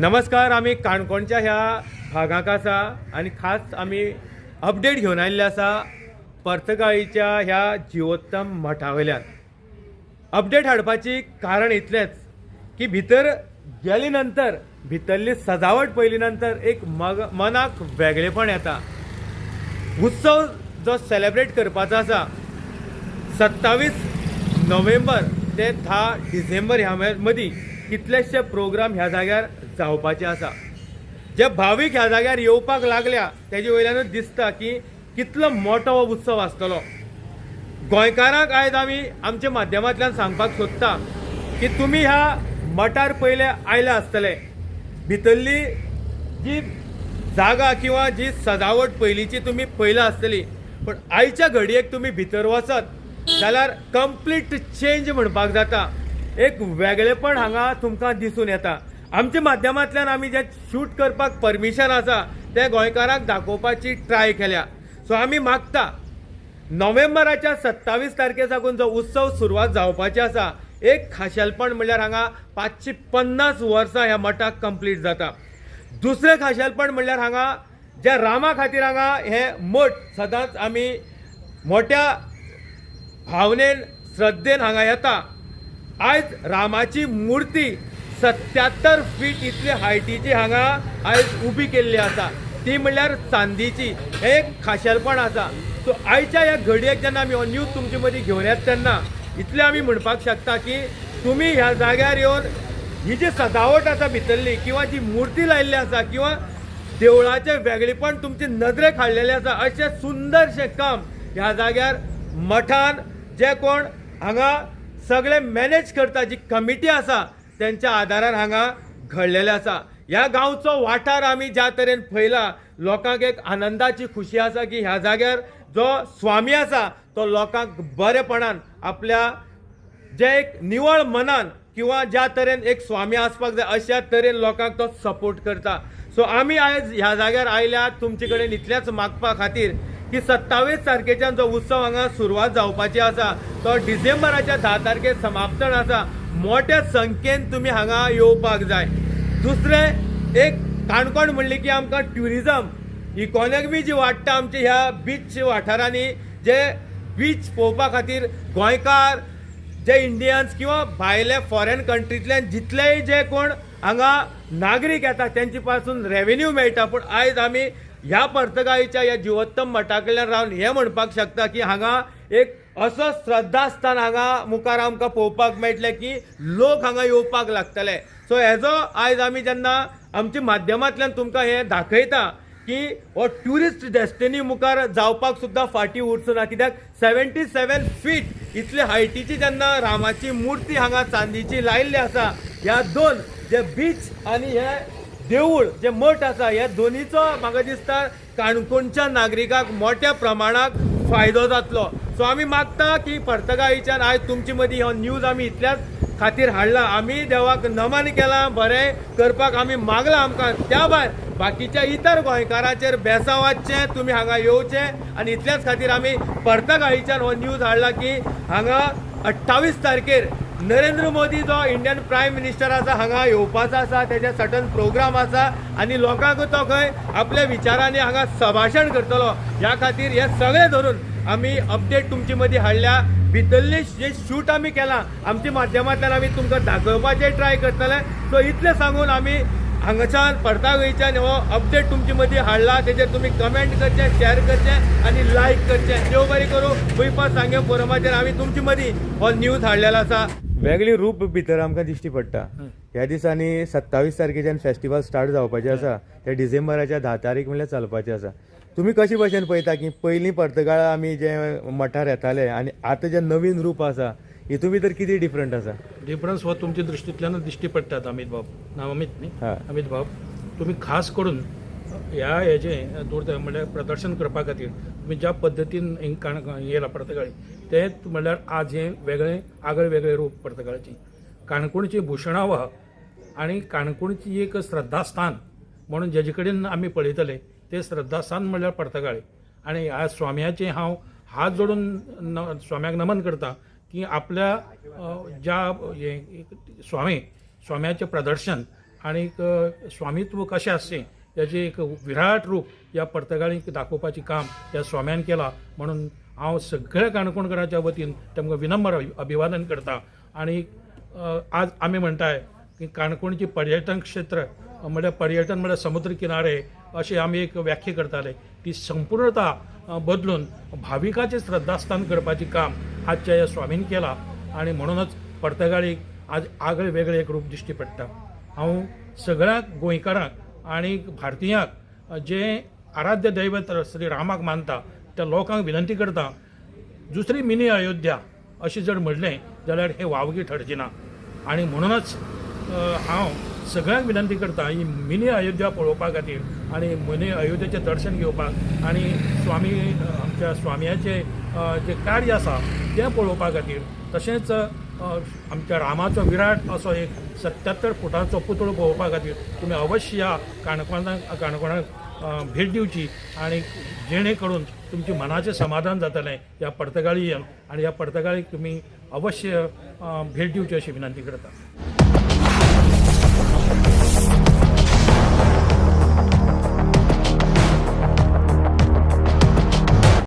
नमस्कार. आम्ही काणकोणच्या ह्या भागाक आसा आणि खास आम्ही अपडेट घेऊन आयिल्ले आसा पर्तगाळीच्या ह्या जिवोत्तम मठा वयल्यान. अपडेट हाडपाची कारण इतलेंच की भितर गेले नंतर भितरली सजावट पयली नंतर एक मनाक वेगळेपण येता. उत्सव जो सेलेब्रेट करपाचो आसा 27 नोव्हेंबर ते 10 डिसेंबर ह्या मदीं कितलेशे प्रोग्राम ह्या जाग्यार जावपाचे आसा. जे भावीक ह्या जाग्यार येवपाक लागल्या तेजे वयल्यानूच दिसता की कितलो मोठो हो उत्सव आसतलो. गोंयकारांक आयज आमी आमच्या माध्यमांतल्यान सांगपाक सोदता की तुमी ह्या मठार पयले आयले आसतले. भितरली जी जागा किंवा जी सजावट पयलींची तुमी पयला आसतली, पण आयच्या घडयेक तुमी भितर वचत जाल्यार कंप्लीट चेंज म्हणपाक जाता. एक वेगळेपण हांगा तुमकां दिसून येता. आमच्या माध्यमांतल्यान आमी जे शूट करपाक परमिशन आसा ते गोंयकारांक दाखोवपाची ट्राय केल्या. सो आमी मागता नोव्हेंबराच्या 27 तारखे साकून जो उत्सव सुरवात जावपाची आसा, एक खाशेलपण म्हणल्यार हांगा 550 वर्सां ह्या मठाक कंप्लीट जाता. दुसरें खाशेलपण म्हणल्यार हांगा ज्या रामा खातीर हांगा हे मठ सदांच आमी मोठ्या भावनेन श्रद्धेन हांगा येता. आयज रामाची मूर्ती 77 फीट इतली हायटीची हांगा आयज उबी केल्ली आसा, ती म्हणल्यार चांदीची. हे एक खाशेलपण आसा. सो आयच्या ह्या घडयेक जेन्ना आमी हो न्यूज तुमचे मदीं घेवन येता तेन्ना इतलें आमी म्हणपाक शकता की तुमी ह्या जाग्यार येवन ही जी सजावट आसा भितरली किंवा जी मूर्ती लायिल्ली आसा किंवा देवळाचें वेगळेपण तुमचे नदरेक हाडलेलें आसा, अशें सुंदरशें काम ह्या जाग्यार मठान जे कोण हांगा सगळे मॅनेज करता, जी कमिटी आसा त्यांच्या आदारान हांगा घडलेलें आसा. ह्या गांवचो वाठार आमी ज्या तरेन पळयला, लोकांक एक आनंदाची खुशी आसा की ह्या जाग्यार जो स्वामी आसा तो लोकांक बरेपणान आपल्या जे एक निवळ मनान किंवा ज्या तरेन एक स्वामी आसपाक जाय अशा तरेन लोकांक तो सपोर्ट करता. सो आमी आयज ह्या जाग्यार आयल्यात तुमचे कडेन इतलेंच मागपा खातीर की 27 तारखेच्यान जो उत्सव हांगा सुरवात जावपाची आसा तो डिसेंबराच्या 10 तारखेक समाप्तन आसा. मोठ्या संख्येन तुमी हांगा येवपाक जाय. दुसरें एक काणकोण म्हणली की आमकां ट्युरिजम इकॉनॉमी जी वाडटा आमच्या ह्या बीच वाठारांनी, जे बीच पळोवपा खातीर गोंयकार जे इंडियन्स किंवा भायले फॉरेन कंट्रींतल्यान जितलेय जे कोण हांगा नागरीक येता तेंचे पासून रेवेन्यू मेळटा. पूण आयज आमी ह्या पर्तगाळीच्या ह्या जिवोत्तम मठा कडल्यान रावन हें म्हणपाक शकता की हांगा एक असो श्रद्धास्थान हांगा मुखार आमकां पळोवपाक मेळटलें की लोक हांगा येवपाक लागतले. सो हेजो आयज आमी जेन्ना आमच्या माध्यमांतल्यान तुमकां हें दाखयता की हो ट्युरिस्ट डेस्टिनी मुखार जावपाक सुद्दां फाटीं उरचो ना. कित्याक 77 फीट इतले हायटीची जेन्ना रामाची मूर्ती हांगा चांदीची लायिल्ली आसा, ह्या दोन जे बीच आनी हे देवूळ जे मठ आसा ह्या दोनीचो म्हाका दिसता काणकोणच्या नागरिकांक मोठ्या प्रमाणात फायदो जातलो. सो आमी मागता की पर्तगाळीच्यान आयज तुमचे मदीं हो न्यूज आमी इतल्याच खातीर हाडला. आमी देवाक नमन केलां, बरें करपाक आमी मागलां आमकां. त्या भायर बाकीच्या इतर गोंयकारांचेर बेसावाचें तुमी हांगा येवचें आनी इतल्याच खातीर आमी पर्तगाळीच्यान हो न्यूज हाडला की हांगा 28 तारखेर नरेंद्र मोदी जो इंडियन प्रायम मिनिस्टर आसा हांगा येवपाचो आसा. तेजे सर्टन प्रोग्राम आसा आनी लोकांक तो खंय आपल्या विचारांनी हांगा संभाशण करतलो. ह्या खातीर हे सगळे धरून आमी अपडेट तुमचे मदीं हाडल्या. भितरले जे शूट आमी केलां आमच्या माध्यमांतल्यान आमी तुमकां दाखोवपाचें ट्राय करतले. सो इतलें सांगून आमी हांगाच्यान पर्तगाळीच्यान हो अपडेट तुमचे मदीं हाडला. तेजेर तुमी कमेंट करचें, शेअर करचें आनी लायक करचें. देव बरें करूं. गोंयपास सांगे फोरमाचेर आमी तुमचे मदीं हो न्यूज हाडलेलो आसा. वेगळी रूप भितर आमकां दिश्टी पडटा. ह्या दिसांनी 27 तारखेच्यान फेस्टिवल स्टार्ट जावपाचें आसा, ते डिसेंबराच्या 10 तारीख म्हणल्यार चलपाचें आसा. तुमी कशे भशेन पळयता की पयलीं पर्तगाळ आमी जे मठार येताले आनी आतां जे नवीन रूप आसा हितून भितर कितें डिफरंट आसा? डिफरन्स हो तुमच्या दृश्टींतल्यानच दिश्टी पडटात. अमित बाब, नाव अमित न्ही? अमित बाब, तुम्ही खास करून ह्या हेजें दूर म्हणल्यार प्रदर्शन करपा खातीर तुम्ही ज्या पद्दतीन येयला पर्तगाळी, तें म्हणल्यार आज हें वेगळें आगळे वेगळें रूप पर्तगाळीची. काणकोणची भुशणावह आनी काणकोणची एक श्रद्धास्थान म्हणून जेजे कडेन आमी पळयतले ते श्रद्धास्थान म्हणल्यार पर्तगाळी. आनी ह्या स्वाम्याचें हांव हात जोडून स्वाम्याक नमन करता की आपल्या ज्या स्वाम्याचें प्रदर्शन आणि स्वामित्व कशें आसचें याचें एक विराट रूप ह्या पर्तगाळीक दाखोवपाचें काम ह्या स्वाम्यान केलां म्हणून हांव सगळ्या काणकोणकारांच्या वतीन तांकां विनम्र अभिवादन करता. आणि आज आमी म्हणटाय की काणकोणची पर्यटन क्षेत्र म्हळ्यार पर्यटन म्हळ्यार समुद्र किनारे अशी आमी एक व्याख्या करताले ती संपूर्णता बदलून भाविकाचें श्रद्धास्थान करपाचें काम आजच्या ह्या स्वामीन केलां. आणि म्हणूनच पर्तगाळीक आज आगळे वेगळे एक रूप दिश्टी पडटा. हांव सगळ्या गोंयकारांक आणि भारतीयांक जे आराध्य दैवत श्री रामाक मानता त्या लोकांक विनंती करता दुसरी मिनी अयोध्या अशें जर म्हणलें जाल्यार हें वावगी ठरचें ना. आणि म्हणूनच हांव सगळ्यांक विनंती करता ही मिनी अयोध्या पळोवपा खातीर आणि मिनी अयोध्येचें दर्शन घेवपाक आणि स्वामी आमच्या स्वाम्याचें जें कार्य आसा तें पळोवपा खातीर तशेंच आमच्या रामाचो विराट असो एक 77 फुटांचो पुतळो पळोवपा खातीर तुमी अवश्य ह्या काणकोणाक भेट दिवची आणि जेणे करून तुमचे मनाचें समाधान जातलें ह्या पर्तगाळीयेन आणि ह्या पर्तगाळीक तुमी अवश्य भेट दिवची अशी विनंती करता.